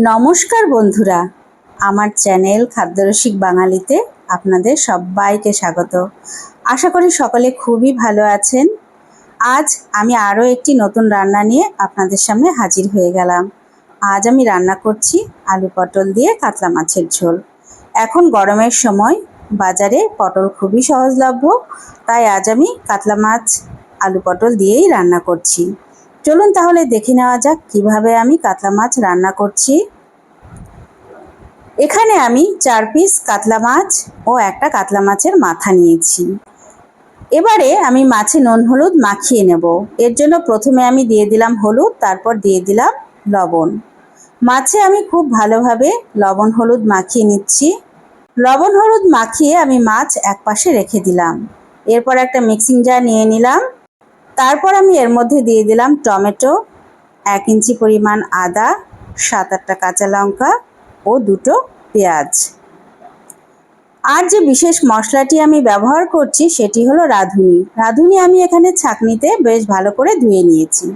নমস্কার বন্ধুরা, আমার চ্যানেল খাদ্যরসিক বাঙালিতে আপনাদের সবাইকে স্বাগত। আশা করি সকলে খুবই ভালো আছেন। আজ আমি আরও একটি নতুন রান্না নিয়ে আপনাদের সামনে হাজির হয়ে গেলাম। আজ আমি রান্না করছি আলু পটল দিয়ে কাতলা মাছের ঝোল। এখন গরমের সময় বাজারে পটল খুবই সহজলভ্য, তাই আজ আমি কাতলা মাছ আলু পটল দিয়েই রান্না করছি। চলুন তাহলে দেখে নেওয়া যাক কিভাবে আমি কাতলা মাছ রান্না করছি। এখানে আমি 4 পিস কাতলা মাছ ও একটা কাতলা মাছের মাথা নিয়েছি। এবারে আমি মাছে নুন হলুদ মাখিয়ে নেব। এর জন্য প্রথমে আমি দিয়ে দিলাম হলুদ, তারপর দিয়ে দিলাম লবণ। মাছে আমি খুব ভালোভাবে লবণ হলুদ মাখিয়ে নিচ্ছি। লবণ হলুদ মাখিয়ে আমি মাছ একপাশে রেখে দিলাম। এরপর একটা মিক্সিং জার নিয়ে নিলাম। তারপর আমি এর মধ্যে দিয়ে দিলাম টমেটো, 1 ইঞ্চি পরিমাণ আদা, 7-8টা কাঁচা লঙ্কা ও 2টো পেঁয়াজ। আর যে বিশেষ মশলাটি আমি ব্যবহার করছি সেটি হলো রাঁধুনি। রাঁধুনি আমি এখানে ছাঁকনিতে বেশ ভালো করে ধুয়ে নিয়েছি।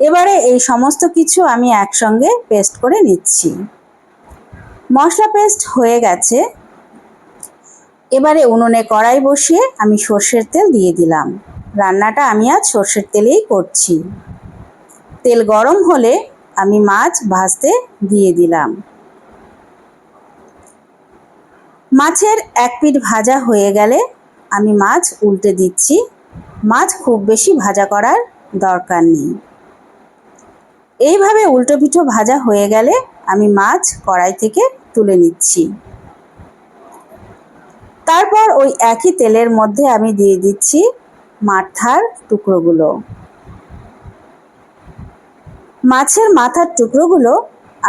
এবারে এই সমস্ত কিছু আমি একসঙ্গে পেস্ট করে নিচ্ছি। মশলা পেস্ট হয়ে গেছে। এবারে উনুনে কড়াই বসিয়ে আমি সর্ষের তেল দিয়ে দিলাম। রান্নাটা আমি আজ সর্ষের তেলেই করছি। তেল গরম হলে আমি মাছ ভাজতে দিয়ে দিলাম। মাছের এক পিঠ ভাজা হয়ে গেলে আমি মাছ উল্টে দিচ্ছি। মাছ খুব বেশি ভাজা করার দরকার নেই। এইভাবে উল্টো পিঠো ভাজা হয়ে গেলে আমি মাছ কড়াই থেকে তুলে নিচ্ছি। তারপর ওই একই তেলের মধ্যে আমি দিয়ে দিচ্ছি মাথার টুকরোগুলো। মাছের মাথার টুকরোগুলো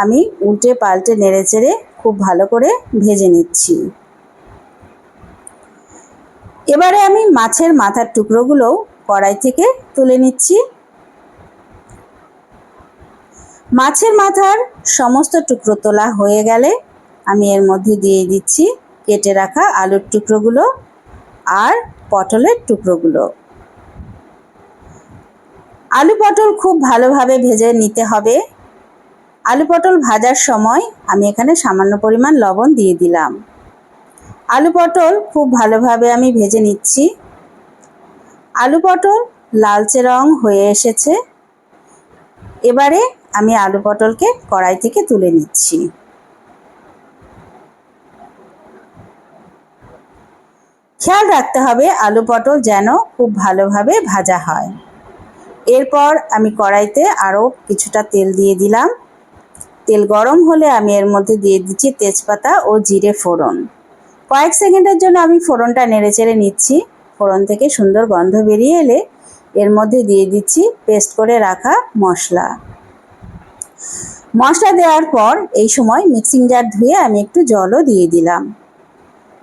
আমি উল্টে পাল্টে নেড়েচেড়ে খুব ভালো করে ভেজে নিচ্ছি। এবারে আমি মাছের মাথার টুকরোগুলো কড়াই থেকে তুলে নিচ্ছি। মাছের মাথার সমস্ত টুকরো তোলা হয়ে গেলে আমি এর মধ্যে দিয়ে দিচ্ছি কেটে রাখা আলুর টুকরোগুলো আর পটলের টুকরোগুলো। আলু পটল খুব ভালোভাবে ভেজে নিতে হবে। আলু পটল ভাজার সময় আমি এখানে সামান্য পরিমাণ লবণ দিয়ে দিলাম। আলু পটল খুব ভালোভাবে আমি ভেজে নিচ্ছি। আলু পটল লালচে রং হয়ে এসেছে। এবারে আমি আলু পটলকে কড়াই থেকে তুলে নিচ্ছি। খেয়াল রাখতে হবে আলু পটল যেন খুব ভালোভাবে ভাজা হয়। এরপর আমি কড়াইতে আরও কিছুটা তেল দিয়ে দিলাম। তেল গরম হলে আমি এর মধ্যে দিয়ে দিচ্ছি তেজপাতা ও জিরে ফোড়ন। কয়েক সেকেন্ডের জন্য আমি ফোড়নটা নেড়েচেড়ে নিচ্ছি। ফোড়ন থেকে সুন্দর গন্ধ বেরিয়ে এলে এর মধ্যে দিয়ে দিচ্ছি পেস্ট করে রাখা মশলা। মশলা দেওয়ার পর এই সময় মিক্সিং জার ধুয়ে আমি একটু জলও দিয়ে দিলাম।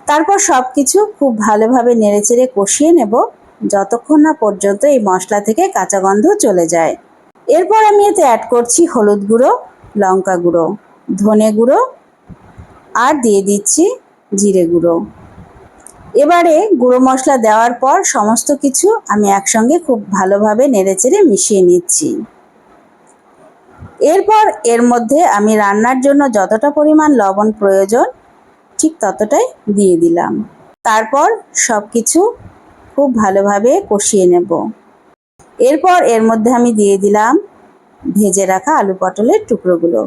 তারপর সব কিছু খুব ভালোভাবে নেড়েচেড়ে কষিয়ে নেব যতক্ষণ না পর্যন্ত এই মশলা থেকে কাঁচা গন্ধ চলে যায়। এরপর আমি এতে অ্যাড করছি হলুদ গুঁড়ো, লঙ্কা গুঁড়ো, ধনে গুঁড়ো আর দিয়ে দিচ্ছি জিরে গুঁড়ো। এবারে গুঁড়ো মশলা দেওয়ার পর সমস্ত কিছু আমি একসঙ্গে খুব ভালোভাবে নেড়েচেড়ে মিশিয়ে নিচ্ছি। এরপর এর মধ্যে আমি রান্নার জন্য যতটা পরিমাণ লবণ প্রয়োজন ঠিক ততটাই দিয়ে দিলাম। তারপর সব কিছু খুব ভালোভাবে কষিয়ে নেব। এরপর এর মধ্যে আমি দিয়ে দিলাম ভেজে রাখা আলু পটলের টুকরোগুলো।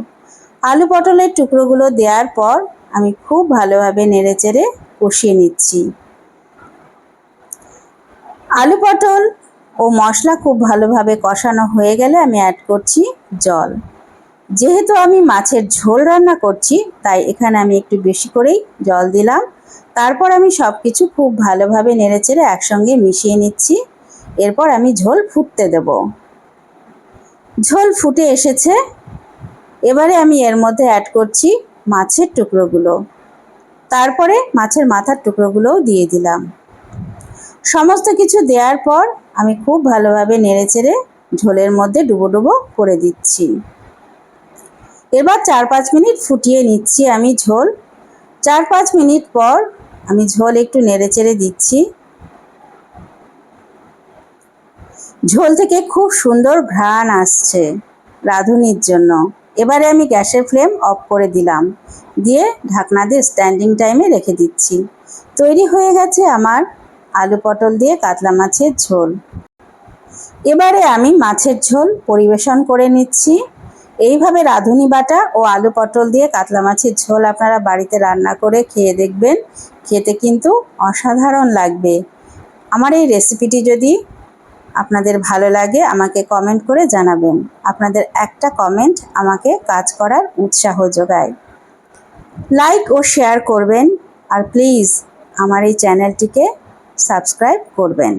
আলু পটলের টুকরোগুলো দেওয়ার পর আমি খুব ভালোভাবে নেড়েচেড়ে কষিয়ে নিচ্ছি। আলু পটল ও মশলা খুব ভালোভাবে কষানো হয়ে গেলে আমি অ্যাড করছি জল। যেহেতু আমি মাছের ঝোল রান্না করছি তাই এখানে আমি একটু বেশি করেই জল দিলাম। তারপর আমি সব কিছু খুব ভালোভাবে নেড়েচেড়ে একসঙ্গে মিশিয়ে নিচ্ছি। এরপর আমি ঝোল ফুটতে দেব। ঝোল ফুটে এসেছে। এবারে আমি এর মধ্যে অ্যাড করছি মাছের টুকরোগুলো। তারপরে মাছের মাথার টুকরোগুলোও দিয়ে দিলাম। সমস্ত কিছু দেওয়ার পর আমি খুব ভালোভাবে নেড়েচেড়ে ঝোলের মধ্যে ডুবো ডুবো করে দিচ্ছি। এবার 4-5 মিনিট ফুটিয়ে নিচ্ছি আমি ঝোল। 4-5 মিনিট পর আমি ঝোল একটু নেড়েচেড়ে দিচ্ছি। ঝোল থেকে খুব সুন্দর ঘ্রাণ আসছে রাঁধুনির জন্য। এবারে আমি গ্যাসের ফ্লেম অফ করে দিলাম, দিয়ে ঢাকনা দিয়ে স্ট্যান্ডিং টাইমে রেখে দিচ্ছি। তৈরি হয়ে গেছে আমার আলু পটল দিয়ে কাতলা মাছের ঝোল। এবারে আমি মাছের ঝোল পরিবেশন করে নিচ্ছি। এইভাবে রাঁধুনি বাটা ও আলু পটল দিয়ে কাতলা মাছের ঝোল আপনারা বাড়িতে রান্না করে খেয়ে দেখবেন, খেতে কিন্তু অসাধারণ লাগবে। আমার এই রেসিপিটি যদি আপনাদের ভালো লাগে আমাকে কমেন্ট করে জানাবেন। আপনাদের একটা কমেন্ট আমাকে কাজ করার উৎসাহ যোগায়। লাইক ও শেয়ার করবেন, আর প্লিজ আমার এই চ্যানেলটিকে সাবস্ক্রাইব করবেন।